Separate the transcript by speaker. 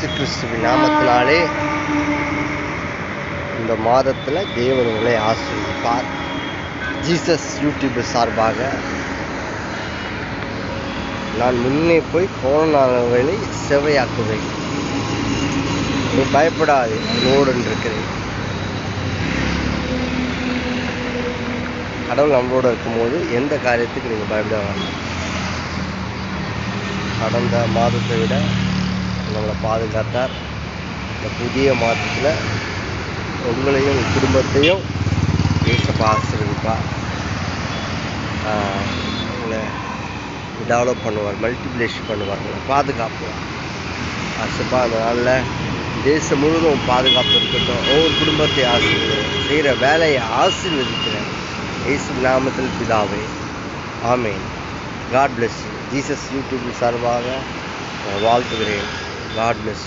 Speaker 1: இயேசு கிறிஸ்துவின் நாமத்தினாலே இந்த மாதத்தில் தேவன் உங்களை ஆசீர்வதிப்பார். ஜீசஸ் யூடியூப் சார்பாக நான் முன்னே போய் கோணனானவர்களை செவையாக்குவேன். நீ பயப்படாது, உன்னோடு இருக்கிறேன். கடவுள் நம்மளோட இருக்கும்போது எந்த காரியத்துக்கு நீங்கள் பயப்பட வேண்டாம். கடந்த மாதத்தை விட நம்மளை பாதுகாத்தார். இந்த புதிய மாதத்தில் உங்களையும் குடும்பத்தையும் ஏசப்பா ஆசீர்வதிப்பார். உங்களை டெவலப் பண்ணுவார், மல்டிப்ளேஷன் பண்ணுவார், உங்களை பாதுகாப்புவார். ஆசப்பா அந்த நாளில் தேசம் முழுவதும் பாதுகாப்பு இருக்கட்டும். ஒவ்வொரு குடும்பத்தை ஆசீர்வதிக்கிறேன், செய்கிற வேலையை ஆசீர்வதிக்கிறேன். இயேசு நாமத்தில் பிதாவே, ஆமேன். God bless you. Jesus YouTube சார்பாக வாழ்த்துகிறேன். God plus.